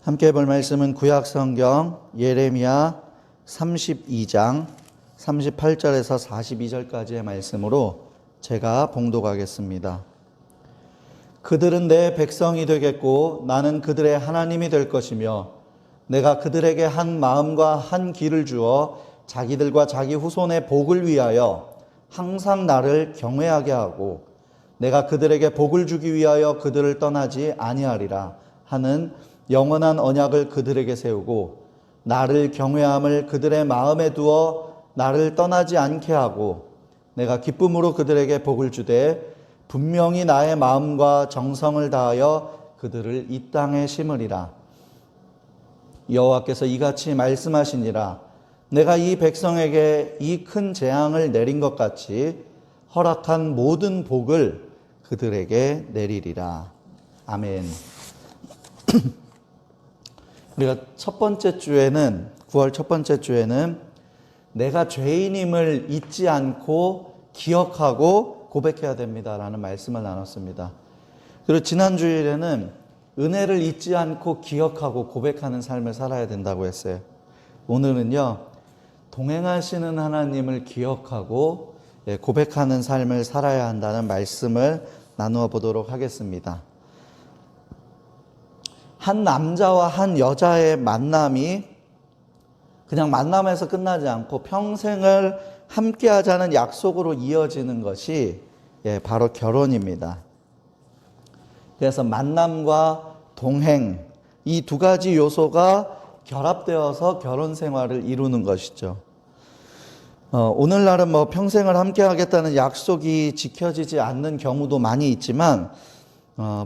함께 볼 말씀은 구약 성경 예레미야 32장 38절에서 42절까지의 말씀으로 제가 봉독하겠습니다. 그들은 내 백성이 되겠고 나는 그들의 하나님이 될 것이며 내가 그들에게 한 마음과 한 길을 주어 자기들과 자기 후손의 복을 위하여 항상 나를 경외하게 하고 내가 그들에게 복을 주기 위하여 그들을 떠나지 아니하리라 하는 영원한 언약을 그들에게 세우고 나를 경외함을 그들의 마음에 두어 나를 떠나지 않게 하고 내가 기쁨으로 그들에게 복을 주되 분명히 나의 마음과 정성을 다하여 그들을 이 땅에 심으리라. 여호와께서 이같이 말씀하시니라. 내가 이 백성에게 이 큰 재앙을 내린 것 같이 허락한 모든 복을 그들에게 내리리라. 아멘. 우리가 첫 번째 주에는 9월 첫 번째 주에는 내가 죄인임을 잊지 않고 기억하고 고백해야 됩니다라는 말씀을 나눴습니다. 그리고 지난 주일에는 은혜를 잊지 않고 기억하고 고백하는 삶을 살아야 된다고 했어요. 오늘은요, 동행하시는 하나님을 기억하고 고백하는 삶을 살아야 한다는 말씀을 나누어 보도록 하겠습니다. 한 남자와 한 여자의 만남이 그냥 만남에서 끝나지 않고 평생을 함께 하자는 약속으로 이어지는 것이 바로 결혼입니다. 그래서 만남과 동행, 이 두 가지 요소가 결합되어서 결혼 생활을 이루는 것이죠. 오늘날은 평생을 함께 하겠다는 약속이 지켜지지 않는 경우도 많이 있지만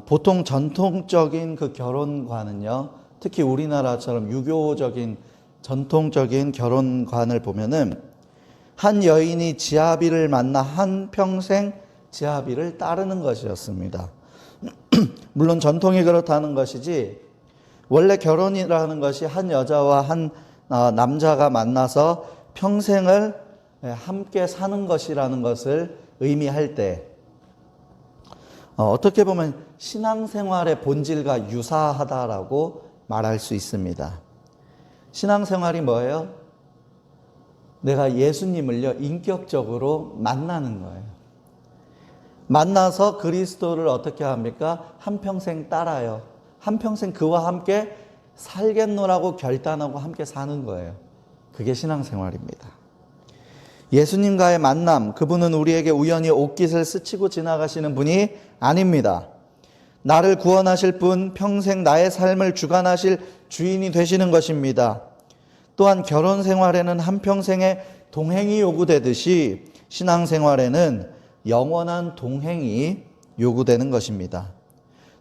보통 전통적인 그 결혼관은요, 특히 우리나라처럼 유교적인 전통적인 결혼관을 보면은 한 여인이 지아비를 만나 한 평생 지아비를 따르는 것이었습니다. 물론 전통이 그렇다는 것이지 원래 결혼이라는 것이 한 여자와 한 남자가 만나서 평생을 함께 사는 것이라는 것을 의미할 때 어떻게 보면 신앙생활의 본질과 유사하다라고 말할 수 있습니다. 신앙생활이 뭐예요? 내가 예수님을요, 인격적으로 만나는 거예요. 만나서 그리스도를 어떻게 합니까? 한평생 따라요. 한평생 그와 함께 살겠노라고 결단하고 함께 사는 거예요. 그게 신앙생활입니다. 예수님과의 만남, 그분은 우리에게 우연히 옷깃을 스치고 지나가시는 분이 아닙니다. 나를 구원하실 분, 평생 나의 삶을 주관하실 주인이 되시는 것입니다. 또한 결혼 생활에는 한평생의 동행이 요구되듯이 신앙생활에는 영원한 동행이 요구되는 것입니다.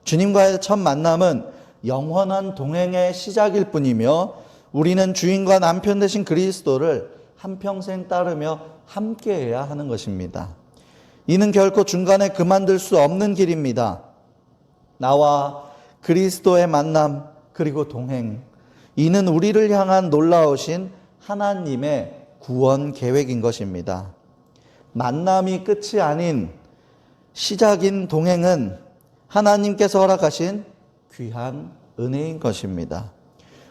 주님과의 첫 만남은 영원한 동행의 시작일 뿐이며 우리는 주인과 남편 되신 그리스도를 한평생 따르며 함께해야 하는 것입니다. 이는 결코 중간에 그만둘 수 없는 길입니다. 나와 그리스도의 만남 그리고 동행, 이는 우리를 향한 놀라우신 하나님의 구원 계획인 것입니다. 만남이 끝이 아닌 시작인 동행은 하나님께서 허락하신 귀한 은혜인 것입니다.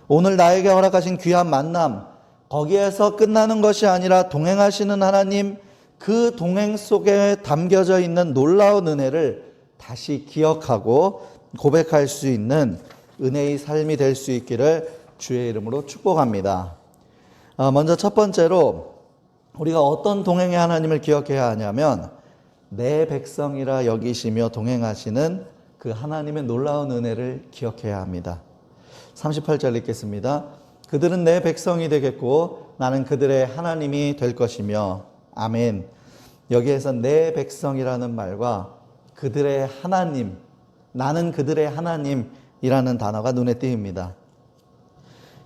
오늘 나에게 허락하신 귀한 만남, 거기에서 끝나는 것이 아니라 동행하시는 하나님, 그 동행 속에 담겨져 있는 놀라운 은혜를 다시 기억하고 고백할 수 있는 은혜의 삶이 될 수 있기를 주의 이름으로 축복합니다. 먼저 첫 번째로 우리가 어떤 동행의 하나님을 기억해야 하냐면 내 백성이라 여기시며 동행하시는 그 하나님의 놀라운 은혜를 기억해야 합니다. 38절 읽겠습니다. 그들은 내 백성이 되겠고 나는 그들의 하나님이 될 것이며. 아멘. 여기에서 내 백성이라는 말과 그들의 하나님, 나는 그들의 하나님이라는 단어가 눈에 띄입니다.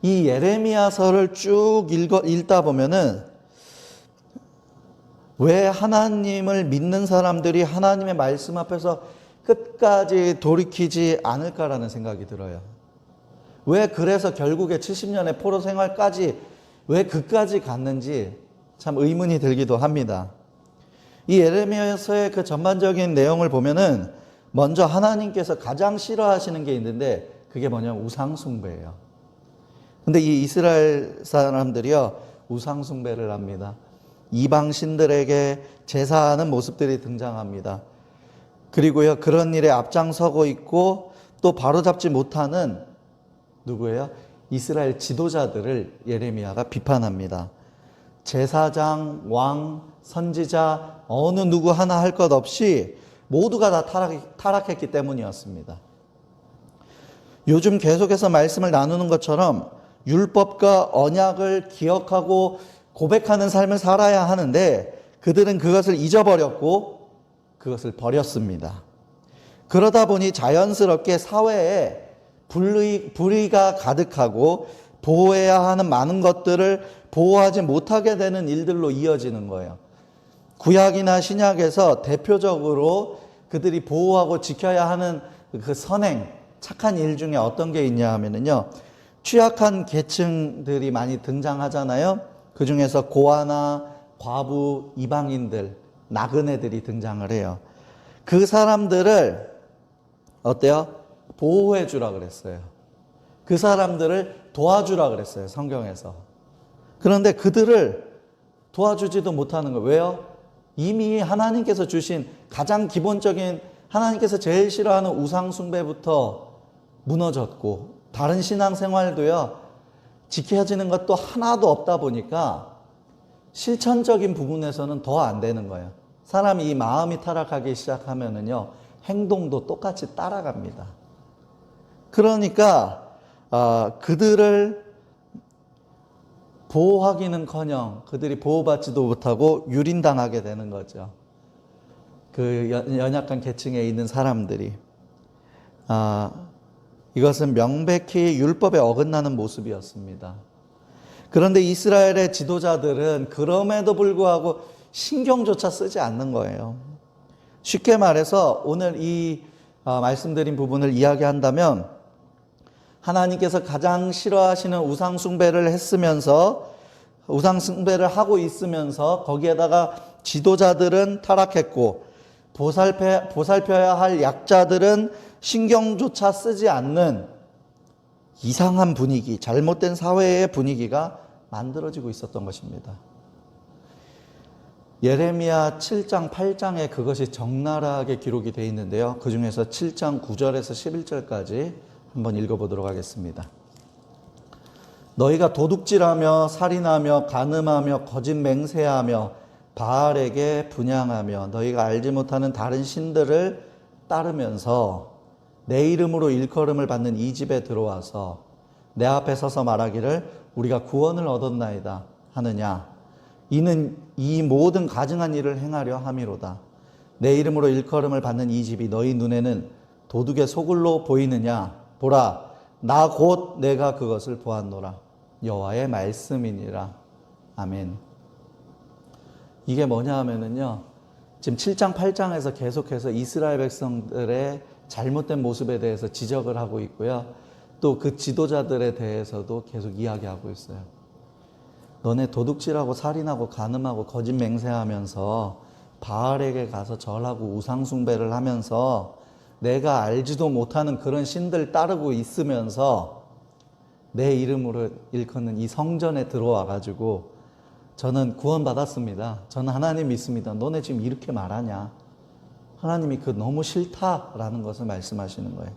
이 예레미야서를 쭉 읽다 보면은 왜 하나님을 믿는 사람들이 하나님의 말씀 앞에서 끝까지 돌이키지 않을까라는 생각이 들어요. 왜 그래서 결국에 70년의 포로 생활까지 왜 그까지 갔는지 참 의문이 들기도 합니다. 이 예레미야서의 그 전반적인 내용을 보면은 먼저 하나님께서 가장 싫어하시는 게 있는데 그게 뭐냐면 우상숭배예요. 근데 이 이스라엘 사람들이요, 우상숭배를 합니다. 이방신들에게 제사하는 모습들이 등장합니다. 그리고요, 그런 일에 앞장서고 있고 또 바로잡지 못하는 누구예요? 이스라엘 지도자들을 예레미야가 비판합니다. 제사장, 왕, 선지자 어느 누구 하나 할 것 없이 모두가 다 타락했기 때문이었습니다. 요즘 계속해서 말씀을 나누는 것처럼 율법과 언약을 기억하고 고백하는 삶을 살아야 하는데 그들은 그것을 잊어버렸고 그것을 버렸습니다. 그러다 보니 자연스럽게 사회에 불의가 가득하고 보호해야 하는 많은 것들을 보호하지 못하게 되는 일들로 이어지는 거예요. 구약이나 신약에서 대표적으로 그들이 보호하고 지켜야 하는 그 선행, 착한 일 중에 어떤 게 있냐 하면요, 취약한 계층들이 많이 등장하잖아요. 그 중에서 고아나 과부, 이방인들, 나그네들이 등장을 해요. 그 사람들을 어때요? 보호해 주라 그랬어요. 그 사람들을 도와주라 그랬어요, 성경에서. 그런데 그들을 도와주지도 못하는 거예요. 왜요? 이미 하나님께서 주신 가장 기본적인, 하나님께서 제일 싫어하는 우상숭배부터 무너졌고 다른 신앙생활도요, 지켜지는 것도 하나도 없다 보니까 실천적인 부분에서는 더 안 되는 거예요. 사람이 이 마음이 타락하기 시작하면은요, 행동도 똑같이 따라갑니다. 그러니까 그들을 보호하기는커녕 그들이 보호받지도 못하고 유린당하게 되는 거죠. 그 연약한 계층에 있는 사람들이. 이것은 명백히 율법에 어긋나는 모습이었습니다. 그런데 이스라엘의 지도자들은 그럼에도 불구하고 신경조차 쓰지 않는 거예요. 쉽게 말해서 오늘 이 말씀드린 부분을 이야기한다면 하나님께서 가장 싫어하시는 우상숭배를 했으면서 우상숭배를 하고 있으면서 거기에다가 지도자들은 타락했고 보살펴야 할 약자들은 신경조차 쓰지 않는 이상한 분위기, 잘못된 사회의 분위기가 만들어지고 있었던 것입니다. 예레미야 7장, 8장에 그것이 적나라하게 기록이 되어 있는데요. 그 중에서 7장 9절에서 11절까지 한번 읽어보도록 하겠습니다. 너희가 도둑질하며 살인하며 간음하며 거짓 맹세하며 바알에게 분향하며 너희가 알지 못하는 다른 신들을 따르면서 내 이름으로 일컬음을 받는 이 집에 들어와서 내 앞에 서서 말하기를 우리가 구원을 얻었나이다 하느냐. 이는 이 모든 가증한 일을 행하려 함이로다. 내 이름으로 일컬음을 받는 이 집이 너희 눈에는 도둑의 소굴로 보이느냐. 보라, 나 곧 내가 그것을 보았노라. 여호와의 말씀이니라. 아멘. 이게 뭐냐 하면은요, 지금 7장, 8장에서 계속해서 이스라엘 백성들의 잘못된 모습에 대해서 지적을 하고 있고요. 또 그 지도자들에 대해서도 계속 이야기하고 있어요. 너네 도둑질하고 살인하고 간음하고 거짓 맹세하면서 바알에게 가서 절하고 우상숭배를 하면서 내가 알지도 못하는 그런 신들 따르고 있으면서 내 이름으로 일컫는 이 성전에 들어와 가지고 저는 구원받았습니다. 저는 하나님 믿습니다. 너네 지금 이렇게 말하냐? 하나님이 그 너무 싫다라는 것을 말씀하시는 거예요.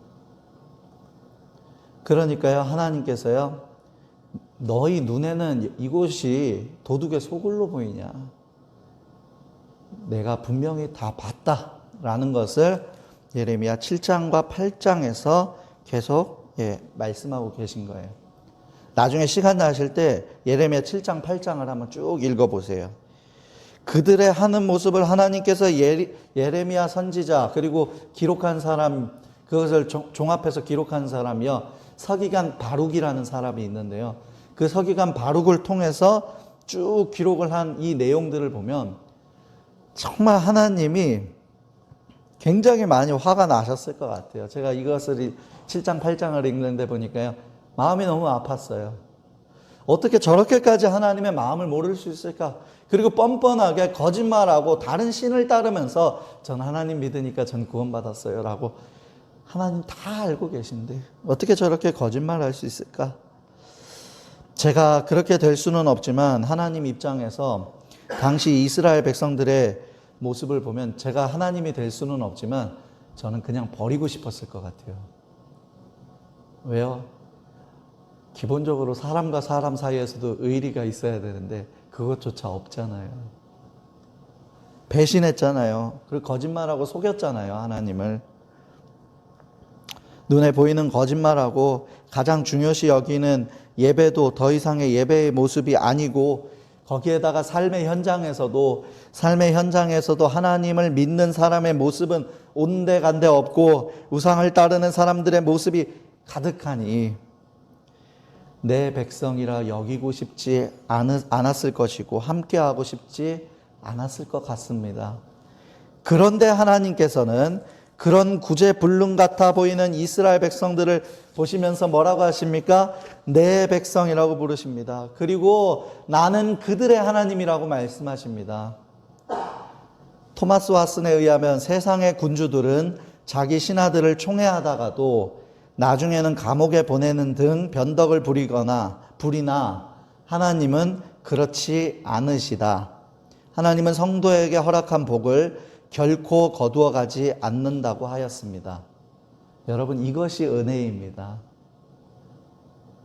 그러니까요, 하나님께서요, 너희 눈에는 이곳이 도둑의 소굴로 보이냐? 내가 분명히 다 봤다라는 것을 예레미야 7장과 8장에서 계속 말씀하고 계신 거예요. 나중에 시간 나실 때 예레미야 7장, 8장을 한번 쭉 읽어보세요. 그들의 하는 모습을 하나님께서 예레미야 선지자 그리고 기록한 사람, 그것을 종합해서 기록한 사람이요, 서기관 바룩이라는 사람이 있는데요. 그 서기관 바룩을 통해서 쭉 기록을 한 이 내용들을 보면 정말 하나님이 굉장히 많이 화가 나셨을 것 같아요. 제가 이것을 7장, 8장을 읽는데 보니까요, 마음이 너무 아팠어요. 어떻게 저렇게까지 하나님의 마음을 모를 수 있을까? 그리고 뻔뻔하게 거짓말하고 다른 신을 따르면서 전 하나님 믿으니까 전 구원받았어요 라고 하나님 다 알고 계신데 어떻게 저렇게 거짓말할 수 있을까? 제가 그렇게 될 수는 없지만 하나님 입장에서 당시 이스라엘 백성들의 모습을 보면 제가 하나님이 될 수는 없지만 저는 그냥 버리고 싶었을 것 같아요. 왜요? 기본적으로 사람과 사람 사이에서도 의리가 있어야 되는데 그것조차 없잖아요. 배신했잖아요. 그리고 거짓말하고 속였잖아요, 하나님을. 눈에 보이는 거짓말하고 가장 중요시 여기는 예배도 더 이상의 예배의 모습이 아니고 거기에다가 삶의 현장에서도 하나님을 믿는 사람의 모습은 온데간데 없고 우상을 따르는 사람들의 모습이 가득하니 내 백성이라 여기고 싶지 않았을 것이고 함께하고 싶지 않았을 것 같습니다. 그런데 하나님께서는 그런 구제불능 같아 보이는 이스라엘 백성들을 보시면서 뭐라고 하십니까? 내 백성이라고 부르십니다. 그리고 나는 그들의 하나님이라고 말씀하십니다. 토마스 왓슨에 의하면 세상의 군주들은 자기 신하들을 총애하다가도 나중에는 감옥에 보내는 등 변덕을 부리나 하나님은 그렇지 않으시다. 하나님은 성도에게 허락한 복을 결코 거두어 가지 않는다고 하였습니다. 여러분, 이것이 은혜입니다.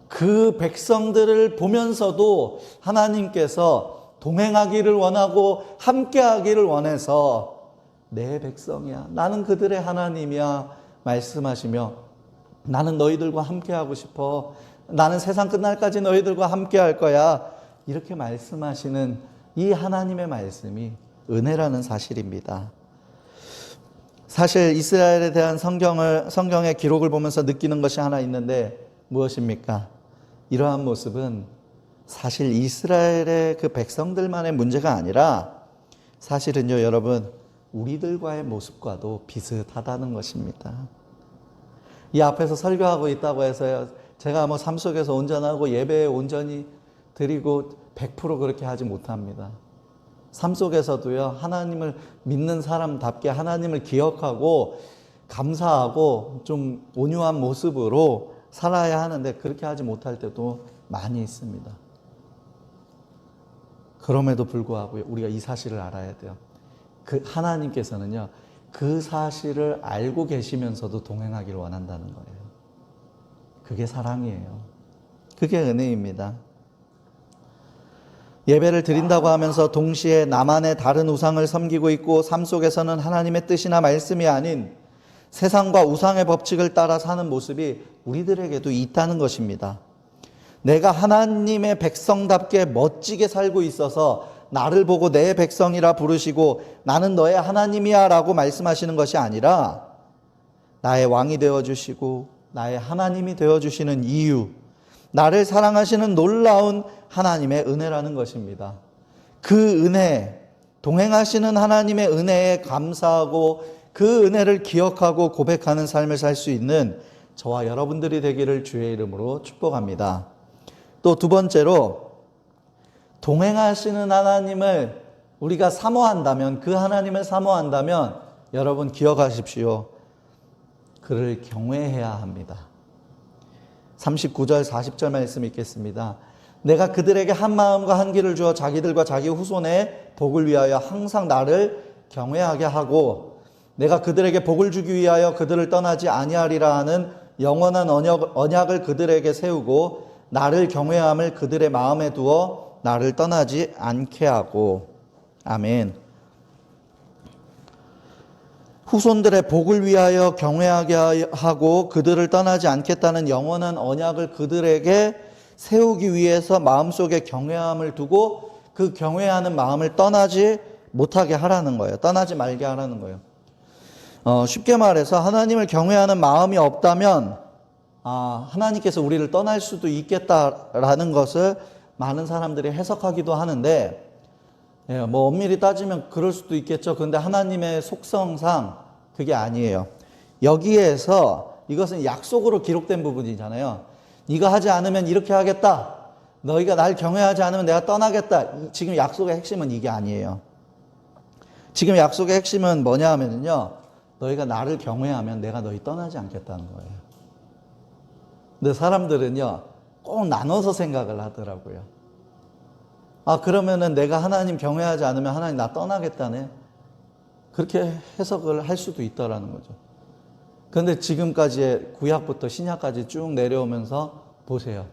그 백성들을 보면서도 하나님께서 동행하기를 원하고 함께하기를 원해서 내 백성이야, 나는 그들의 하나님이야 말씀하시며 나는 너희들과 함께하고 싶어, 나는 세상 끝날까지 너희들과 함께할 거야, 이렇게 말씀하시는 이 하나님의 말씀이 은혜라는 사실입니다. 사실 이스라엘에 대한 성경의 기록을 보면서 느끼는 것이 하나 있는데 무엇입니까? 이러한 모습은 사실 이스라엘의 그 백성들만의 문제가 아니라 사실은요, 여러분, 우리들과의 모습과도 비슷하다는 것입니다. 이 앞에서 설교하고 있다고 해서요, 제가 뭐 삶 속에서 온전하고 예배에 온전히 드리고 100% 그렇게 하지 못합니다. 삶 속에서도요, 하나님을 믿는 사람답게 하나님을 기억하고 감사하고 좀 온유한 모습으로 살아야 하는데 그렇게 하지 못할 때도 많이 있습니다. 그럼에도 불구하고 우리가 이 사실을 알아야 돼요. 그 하나님께서는요, 그 사실을 알고 계시면서도 동행하기를 원한다는 거예요. 그게 사랑이에요. 그게 은혜입니다. 예배를 드린다고 하면서 동시에 나만의 다른 우상을 섬기고 있고 삶 속에서는 하나님의 뜻이나 말씀이 아닌 세상과 우상의 법칙을 따라 사는 모습이 우리들에게도 있다는 것입니다. 내가 하나님의 백성답게 멋지게 살고 있어서 나를 보고 내 백성이라 부르시고 나는 너의 하나님이야 라고 말씀하시는 것이 아니라 나의 왕이 되어주시고 나의 하나님이 되어주시는 이유, 나를 사랑하시는 놀라운 하나님의 은혜라는 것입니다. 그 은혜, 동행하시는 하나님의 은혜에 감사하고 그 은혜를 기억하고 고백하는 삶을 살 수 있는 저와 여러분들이 되기를 주의 이름으로 축복합니다. 또 두 번째로, 동행하시는 하나님을 우리가 사모한다면, 그 하나님을 사모한다면 여러분 기억하십시오. 그를 경외해야 합니다. 39절 40절 말씀 읽겠습니다. 내가 그들에게 한 마음과 한 길을 주어 자기들과 자기 후손의 복을 위하여 항상 나를 경외하게 하고 내가 그들에게 복을 주기 위하여 그들을 떠나지 아니하리라 하는 영원한 언약을 그들에게 세우고 나를 경외함을 그들의 마음에 두어 나를 떠나지 않게 하고. 아멘. 후손들의 복을 위하여 경외하게 하고 그들을 떠나지 않겠다는 영원한 언약을 그들에게 세우기 위해서 마음속에 경외함을 두고 그 경외하는 마음을 떠나지 못하게 하라는 거예요. 떠나지 말게 하라는 거예요. 쉽게 말해서 하나님을 경외하는 마음이 없다면 하나님께서 우리를 떠날 수도 있겠다라는 것을 많은 사람들이 해석하기도 하는데, 뭐 엄밀히 따지면 그럴 수도 있겠죠. 그런데 하나님의 속성상 그게 아니에요. 여기에서 이것은 약속으로 기록된 부분이잖아요. 네가 하지 않으면 이렇게 하겠다. 너희가 날 경외하지 않으면 내가 떠나겠다. 지금 약속의 핵심은 이게 아니에요. 지금 약속의 핵심은 뭐냐 하면요, 너희가 나를 경외하면 내가 너희 떠나지 않겠다는 거예요. 근데 사람들은요, 꼭 나눠서 생각을 하더라고요. 아, 그러면은 내가 하나님 경외하지 않으면 하나님 나 떠나겠다네. 그렇게 해석을 할 수도 있다라는 거죠. 그런데 지금까지의 구약부터 신약까지 쭉 내려오면서 보세요.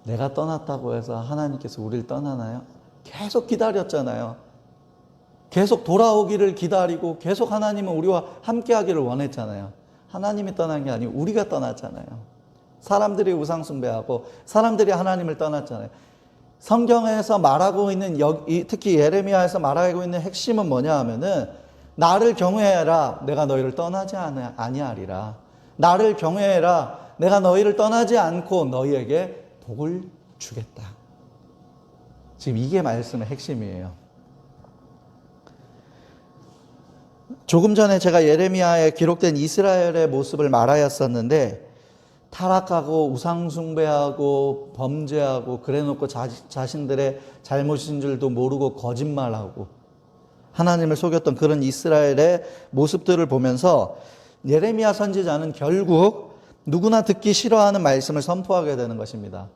내가 떠났다고 해서 하나님께서 우리를 떠나나요? 계속 기다렸잖아요. 계속 돌아오기를 기다리고 계속 하나님은 우리와 함께 하기를 원했잖아요. 하나님이 떠난 게 아니고 우리가 떠났잖아요. 사람들이 우상 숭배하고 사람들이 하나님을 떠났잖아요. 성경에서 말하고 있는, 특히 예레미야에서 말하고 있는 핵심은 뭐냐 하면은, 나를 경외해라, 내가 너희를 떠나지 아니하리라. 나를 경외해라, 내가 너희를 떠나지 않고 너희에게 복을 주겠다. 지금 이게 말씀의 핵심이에요. 조금 전에 제가 예레미야에 기록된 이스라엘의 모습을 말하였었는데, 타락하고 우상숭배하고 범죄하고 그래놓고 자신들의 잘못인 줄도 모르고 거짓말하고 하나님을 속였던 그런 이스라엘의 모습들을 보면서 예레미야 선지자는 결국 누구나 듣기 싫어하는 말씀을 선포하게 되는 것입니다.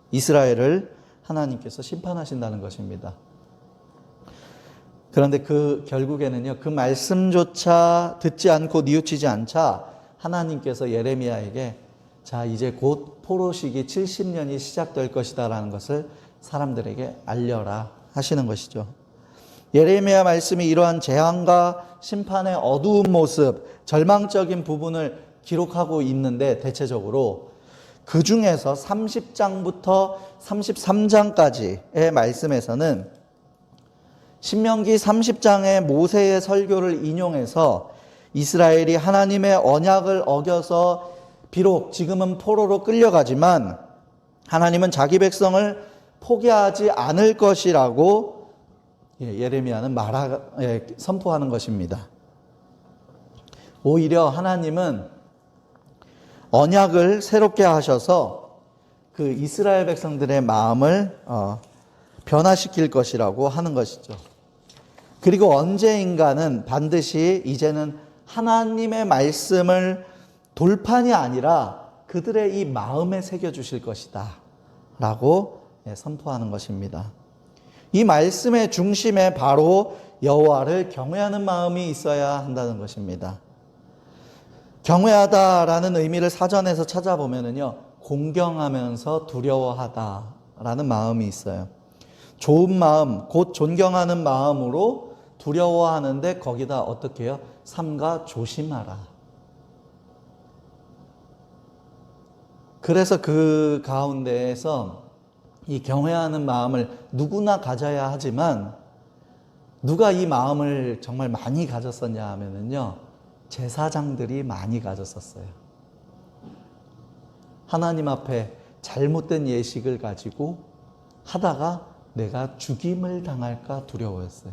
이스라엘을 하나님께서 심판하신다는 것입니다. 그런데 결국에는요, 그 말씀조차 듣지 않고 뉘우치지 않자 하나님께서 예레미야에게 자, 이제 곧 포로시기 70년이 시작될 것이다 라는 것을 사람들에게 알려라 하시는 것이죠. 예레미야 말씀이 이러한 재앙과 심판의 어두운 모습, 절망적인 부분을 기록하고 있는데, 대체적으로 그 중에서 30장부터 33장까지의 말씀에서는 신명기 30장의 모세의 설교를 인용해서 이스라엘이 하나님의 언약을 어겨서 비록 지금은 포로로 끌려가지만 하나님은 자기 백성을 포기하지 않을 것이라고 예레미야는 선포하는 것입니다. 오히려 하나님은 언약을 새롭게 하셔서 그 이스라엘 백성들의 마음을 변화시킬 것이라고 하는 것이죠. 그리고 언제인가는 반드시 이제는 하나님의 말씀을 돌판이 아니라 그들의 이 마음에 새겨주실 것이다 라고 선포하는 것입니다. 이 말씀의 중심에 바로 여호와를 경외하는 마음이 있어야 한다는 것입니다. 경외하다라는 의미를 사전에서 찾아보면은요, 공경하면서 두려워하다라는 마음이 있어요. 좋은 마음, 곧 존경하는 마음으로 두려워하는데 거기다 어떻게 해요? 삼가 조심하라. 그래서 그 가운데에서 이 경외하는 마음을 누구나 가져야 하지만 누가 이 마음을 정말 많이 가졌었냐 하면은요, 제사장들이 많이 가졌었어요. 하나님 앞에 잘못된 예식을 가지고 하다가 내가 죽임을 당할까 두려워했어요.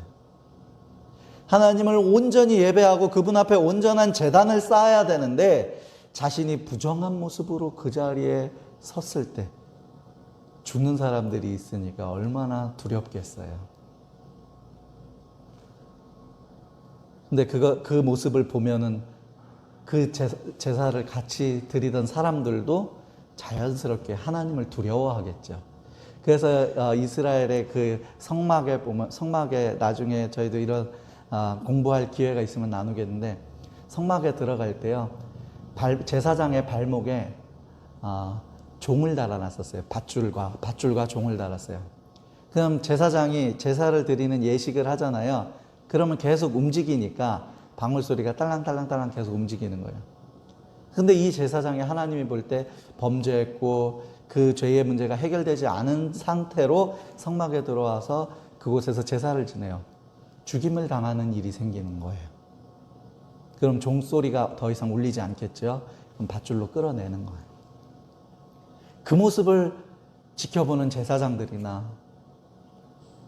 하나님을 온전히 예배하고 그분 앞에 온전한 제단을 쌓아야 되는데 자신이 부정한 모습으로 그 자리에 섰을 때 죽는 사람들이 있으니까 얼마나 두렵겠어요. 근데 그 모습을 보면은 그 제사를 같이 드리던 사람들도 자연스럽게 하나님을 두려워하겠죠. 그래서 이스라엘의 그 성막에 나중에 저희도 이런 공부할 기회가 있으면 나누겠는데, 성막에 들어갈 때요, 제사장의 발목에 종을 달아놨었어요. 밧줄과 종을 달았어요. 그럼 제사장이 제사를 드리는 예식을 하잖아요. 그러면 계속 움직이니까 방울소리가 딸랑딸랑딸랑 계속 움직이는 거예요. 근데 이 제사장이 하나님이 볼 때 범죄했고 그 죄의 문제가 해결되지 않은 상태로 성막에 들어와서 그곳에서 제사를 지내요. 죽임을 당하는 일이 생기는 거예요. 그럼 종소리가 더 이상 울리지 않겠죠? 그럼 밧줄로 끌어내는 거예요. 그 모습을 지켜보는 제사장들이나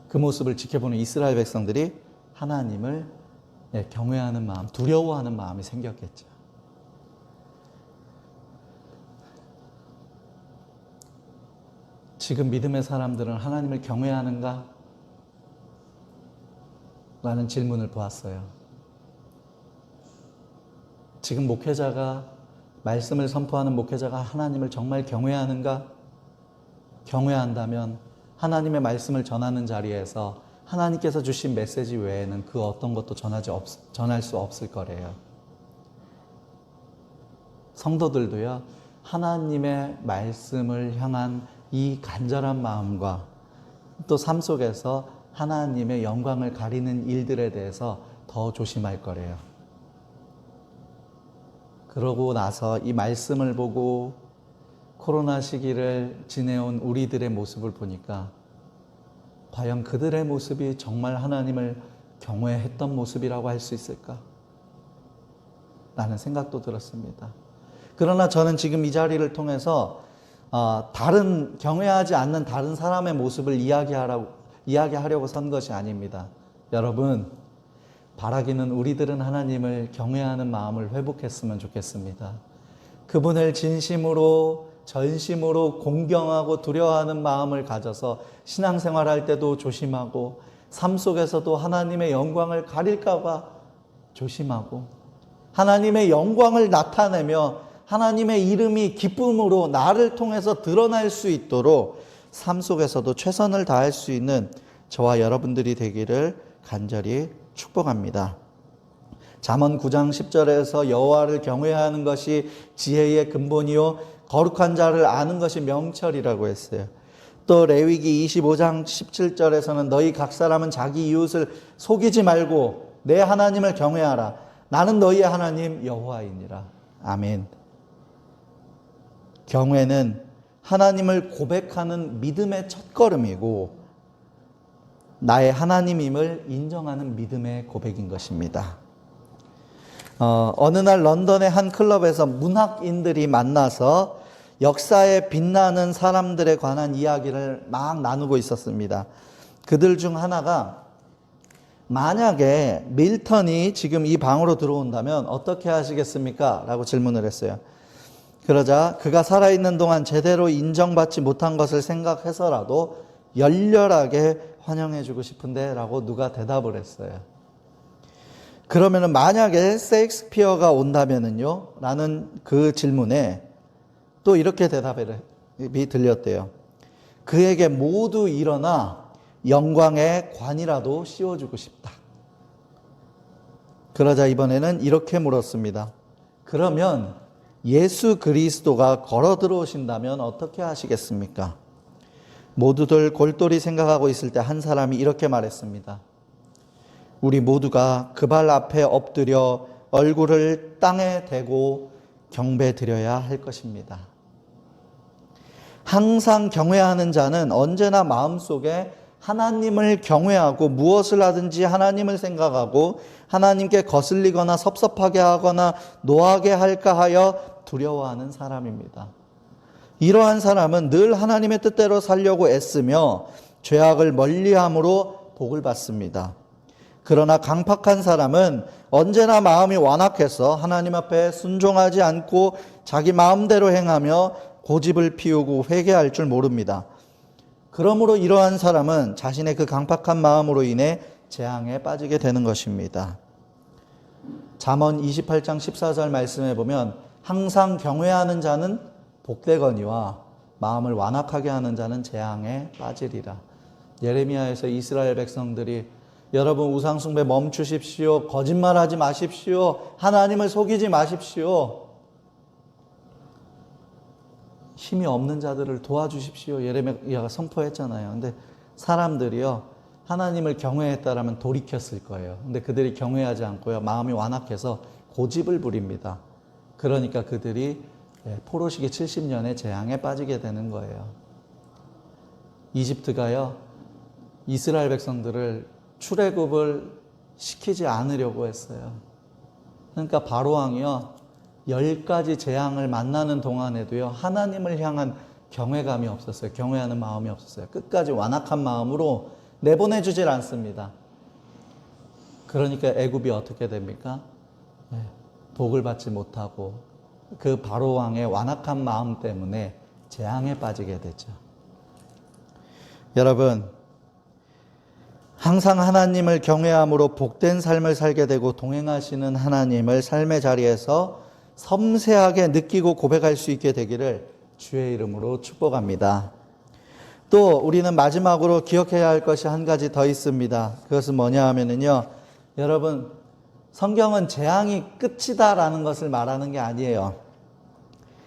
그 모습을 지켜보는 이스라엘 백성들이 하나님을 경외하는 마음, 두려워하는 마음이 생겼겠죠. 지금 믿음의 사람들은 하나님을 경외하는가? 라는 질문을 보았어요. 지금 목회자가, 말씀을 선포하는 목회자가 하나님을 정말 경외하는가? 경외한다면 하나님의 말씀을 전하는 자리에서 하나님께서 주신 메시지 외에는 그 어떤 것도 전할 수 없을 거래요. 성도들도요, 하나님의 말씀을 향한 이 간절한 마음과 또 삶 속에서 하나님의 영광을 가리는 일들에 대해서 더 조심할 거래요. 그러고 나서 이 말씀을 보고 코로나 시기를 지내온 우리들의 모습을 보니까 과연 그들의 모습이 정말 하나님을 경외했던 모습이라고 할 수 있을까? 라는 생각도 들었습니다. 그러나 저는 지금 이 자리를 통해서 다른 경외하지 않는 다른 사람의 모습을 이야기하려고 선 것이 아닙니다. 여러분, 바라기는 우리들은 하나님을 경외하는 마음을 회복했으면 좋겠습니다. 그분을 진심으로, 전심으로 공경하고 두려워하는 마음을 가져서 신앙생활할 때도 조심하고, 삶 속에서도 하나님의 영광을 가릴까 봐 조심하고, 하나님의 영광을 나타내며 하나님의 이름이 기쁨으로 나를 통해서 드러날 수 있도록 삶 속에서도 최선을 다할 수 있는 저와 여러분들이 되기를 간절히 축복합니다. 잠언 9장 10절에서 여호와를 경외하는 것이 지혜의 근본이요 거룩한 자를 아는 것이 명철이라고 했어요. 또 레위기 25장 17절에서는 너희 각 사람은 자기 이웃을 속이지 말고 내 하나님을 경외하라. 나는 너희의 하나님 여호와이니라. 아멘. 경외는 하나님을 고백하는 믿음의 첫걸음이고 나의 하나님임을 인정하는 믿음의 고백인 것입니다. 어느 날 런던의 한 클럽에서 문학인들이 만나서 역사에 빛나는 사람들에 관한 이야기를 막 나누고 있었습니다. 그들 중 하나가 만약에 밀턴이 지금 이 방으로 들어온다면 어떻게 하시겠습니까? 라고 질문을 했어요. 그러자 그가 살아있는 동안 제대로 인정받지 못한 것을 생각해서라도 열렬하게 환영해주고 싶은데 라고 누가 대답을 했어요. 그러면은 만약에 셰익스피어가 온다면은요? 라는 그 질문에 또 이렇게 대답이 들렸대요. 그에게 모두 일어나 영광의 관이라도 씌워주고 싶다. 그러자 이번에는 이렇게 물었습니다. 그러면 예수 그리스도가 걸어 들어오신다면 어떻게 하시겠습니까? 모두들 골똘히 생각하고 있을 때 한 사람이 이렇게 말했습니다. 우리 모두가 그 발 앞에 엎드려 얼굴을 땅에 대고 경배드려야 할 것입니다. 항상 경외하는 자는 언제나 마음속에 하나님을 경외하고 무엇을 하든지 하나님을 생각하고 하나님께 거슬리거나 섭섭하게 하거나 노하게 할까 하여 두려워하는 사람입니다. 이러한 사람은 늘 하나님의 뜻대로 살려고 애쓰며 죄악을 멀리함으로 복을 받습니다. 그러나 강팍한 사람은 언제나 마음이 완악해서 하나님 앞에 순종하지 않고 자기 마음대로 행하며 고집을 피우고 회개할 줄 모릅니다. 그러므로 이러한 사람은 자신의 그 강팍한 마음으로 인해 재앙에 빠지게 되는 것입니다. 잠언 28장 14절 말씀에 보면 항상 경외하는 자는 복되거니와 마음을 완악하게 하는 자는 재앙에 빠지리라. 예레미야에서 이스라엘 백성들이 여러분 우상 숭배 멈추십시오. 거짓말하지 마십시오. 하나님을 속이지 마십시오. 힘이 없는 자들을 도와주십시오. 예레미야가 선포했잖아요. 근데 사람들이요 하나님을 경외했다라면 돌이켰을 거예요. 근데 그들이 경외하지 않고요 마음이 완악해서 고집을 부립니다. 그러니까 그들이 포로시기 70년의 재앙에 빠지게 되는 거예요. 이집트가요 이스라엘 백성들을 출애굽을 시키지 않으려고 했어요. 그러니까 바로왕이요 10가지 재앙을 만나는 동안에도요 하나님을 향한 경외감이 없었어요. 경외하는 마음이 없었어요. 끝까지 완악한 마음으로 내보내주질 않습니다. 그러니까 애굽이 어떻게 됩니까? 복을 받지 못하고 그 바로왕의 완악한 마음 때문에 재앙에 빠지게 되죠. 여러분, 항상 하나님을 경외함으로 복된 삶을 살게 되고 동행하시는 하나님을 삶의 자리에서 섬세하게 느끼고 고백할 수 있게 되기를 주의 이름으로 축복합니다. 또 우리는 마지막으로 기억해야 할 것이 한 가지 더 있습니다. 그것은 뭐냐 하면요, 여러분, 성경은 재앙이 끝이다라는 것을 말하는 게 아니에요.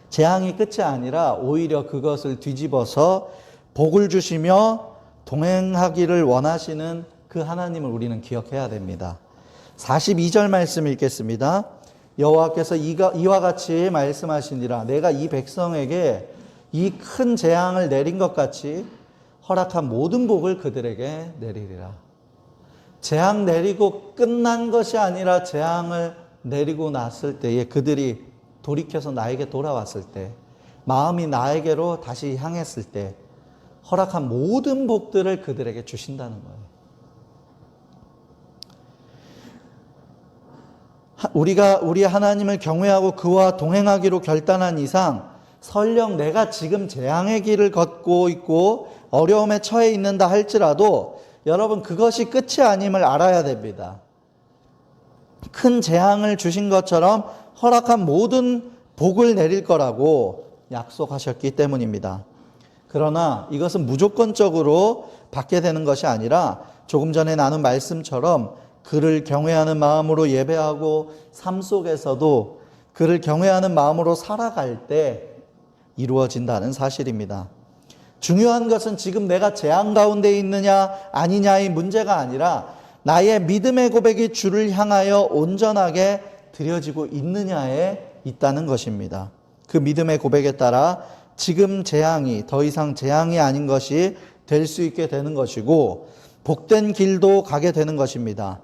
재앙이 끝이 아니라 오히려 그것을 뒤집어서 복을 주시며 동행하기를 원하시는 그 하나님을 우리는 기억해야 됩니다. 42절 말씀 읽겠습니다. 여호와께서 이와 같이 말씀하시니라. 내가 이 백성에게 이 큰 재앙을 내린 것 같이 허락한 모든 복을 그들에게 내리리라. 재앙 내리고 끝난 것이 아니라 재앙을 내리고 났을 때에 그들이 돌이켜서 나에게 돌아왔을 때, 마음이 나에게로 다시 향했을 때 허락한 모든 복들을 그들에게 주신다는 거예요. 우리가 우리 하나님을 경외하고 그와 동행하기로 결단한 이상 설령 내가 지금 재앙의 길을 걷고 있고 어려움에 처해 있는다 할지라도 여러분, 그것이 끝이 아님을 알아야 됩니다. 큰 재앙을 주신 것처럼 허락한 모든 복을 내릴 거라고 약속하셨기 때문입니다. 그러나 이것은 무조건적으로 받게 되는 것이 아니라 조금 전에 나눈 말씀처럼 그를 경외하는 마음으로 예배하고 삶 속에서도 그를 경외하는 마음으로 살아갈 때 이루어진다는 사실입니다. 중요한 것은 지금 내가 재앙 가운데 있느냐 아니냐의 문제가 아니라 나의 믿음의 고백이 주를 향하여 온전하게 드려지고 있느냐에 있다는 것입니다. 그 믿음의 고백에 따라 지금 재앙이 더 이상 재앙이 아닌 것이 될 수 있게 되는 것이고 복된 길도 가게 되는 것입니다.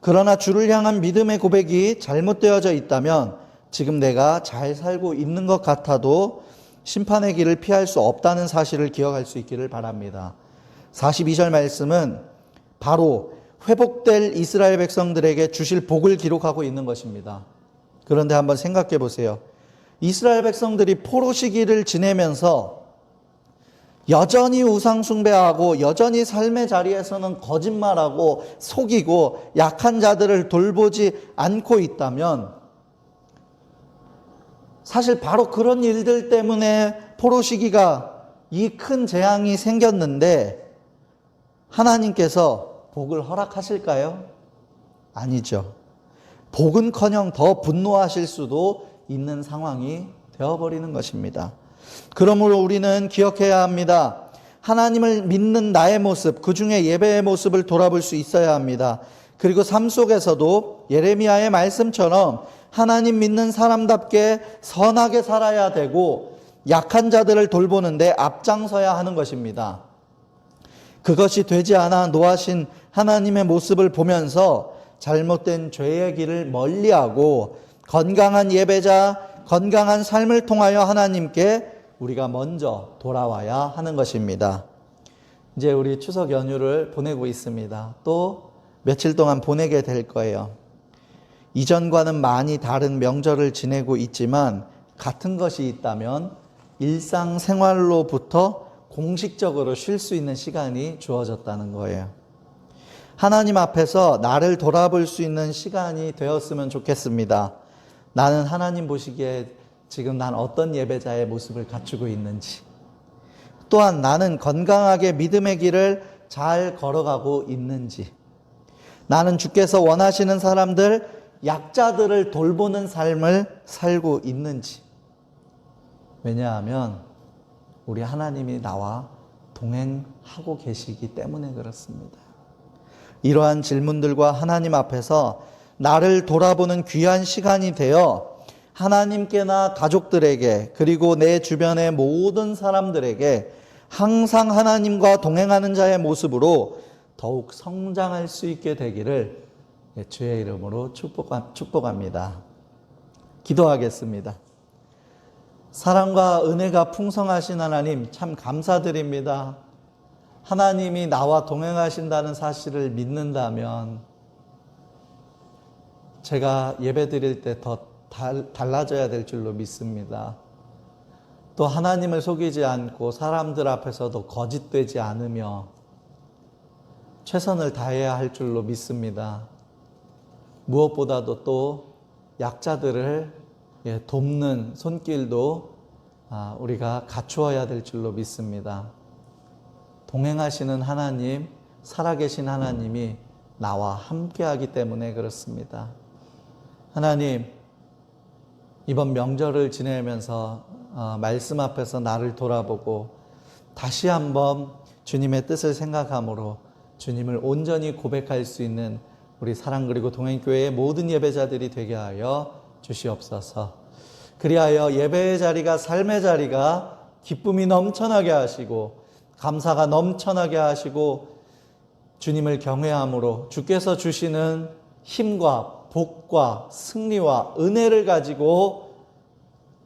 그러나 주를 향한 믿음의 고백이 잘못되어져 있다면 지금 내가 잘 살고 있는 것 같아도 심판의 길을 피할 수 없다는 사실을 기억할 수 있기를 바랍니다. 42절 말씀은 바로 회복될 이스라엘 백성들에게 주실 복을 기록하고 있는 것입니다. 그런데 한번 생각해 보세요. 이스라엘 백성들이 포로 시기를 지내면서 여전히 우상 숭배하고 여전히 삶의 자리에서는 거짓말하고 속이고 약한 자들을 돌보지 않고 있다면 사실 바로 그런 일들 때문에 포로 시기가 이 큰 재앙이 생겼는데 하나님께서 복을 허락하실까요? 아니죠. 복은커녕 더 분노하실 수도 있는 상황이 되어버리는 것입니다. 그러므로 우리는 기억해야 합니다. 하나님을 믿는 나의 모습, 그 중에 예배의 모습을 돌아볼 수 있어야 합니다. 그리고 삶 속에서도 예레미야의 말씀처럼 하나님 믿는 사람답게 선하게 살아야 되고 약한 자들을 돌보는데 앞장서야 하는 것입니다. 그것이 되지 않아 노하신 하나님의 모습을 보면서 잘못된 죄의 길을 멀리하고 건강한 예배자, 건강한 삶을 통하여 하나님께 우리가 먼저 돌아와야 하는 것입니다. 이제 우리 추석 연휴를 보내고 있습니다. 또 며칠 동안 보내게 될 거예요. 이전과는 많이 다른 명절을 지내고 있지만 같은 것이 있다면 일상생활로부터 공식적으로 쉴 수 있는 시간이 주어졌다는 거예요. 하나님 앞에서 나를 돌아볼 수 있는 시간이 되었으면 좋겠습니다. 나는 하나님 보시기에 지금 난 어떤 예배자의 모습을 갖추고 있는지, 또한 나는 건강하게 믿음의 길을 잘 걸어가고 있는지, 나는 주께서 원하시는 사람들, 약자들을 돌보는 삶을 살고 있는지. 왜냐하면 우리 하나님이 나와 동행하고 계시기 때문에 그렇습니다. 이러한 질문들과 하나님 앞에서 나를 돌아보는 귀한 시간이 되어 하나님께나 가족들에게 그리고 내 주변의 모든 사람들에게 항상 하나님과 동행하는 자의 모습으로 더욱 성장할 수 있게 되기를 주의 이름으로 축복합니다. 기도하겠습니다. 사랑과 은혜가 풍성하신 하나님, 참 감사드립니다. 하나님이 나와 동행하신다는 사실을 믿는다면 제가 예배 드릴 때 더 달라져야 될 줄로 믿습니다. 또 하나님을 속이지 않고 사람들 앞에서도 거짓되지 않으며 최선을 다해야 할 줄로 믿습니다. 무엇보다도 또 약자들을 돕는 손길도 우리가 갖추어야 될 줄로 믿습니다. 동행하시는 하나님, 살아계신 하나님이 나와 함께하기 때문에 그렇습니다. 하나님, 이번 명절을 지내면서 말씀 앞에서 나를 돌아보고 다시 한번 주님의 뜻을 생각함으로 주님을 온전히 고백할 수 있는 우리 사랑 그리고 동행교회의 모든 예배자들이 되게 하여 주시옵소서. 그리하여 예배의 자리가, 삶의 자리가 기쁨이 넘쳐나게 하시고 감사가 넘쳐나게 하시고 주님을 경외함으로 주께서 주시는 힘과 복과 승리와 은혜를 가지고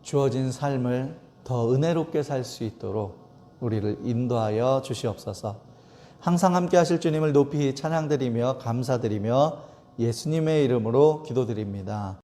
주어진 삶을 더 은혜롭게 살 수 있도록 우리를 인도하여 주시옵소서. 항상 함께 하실 주님을 높이 찬양드리며 감사드리며 예수님의 이름으로 기도드립니다.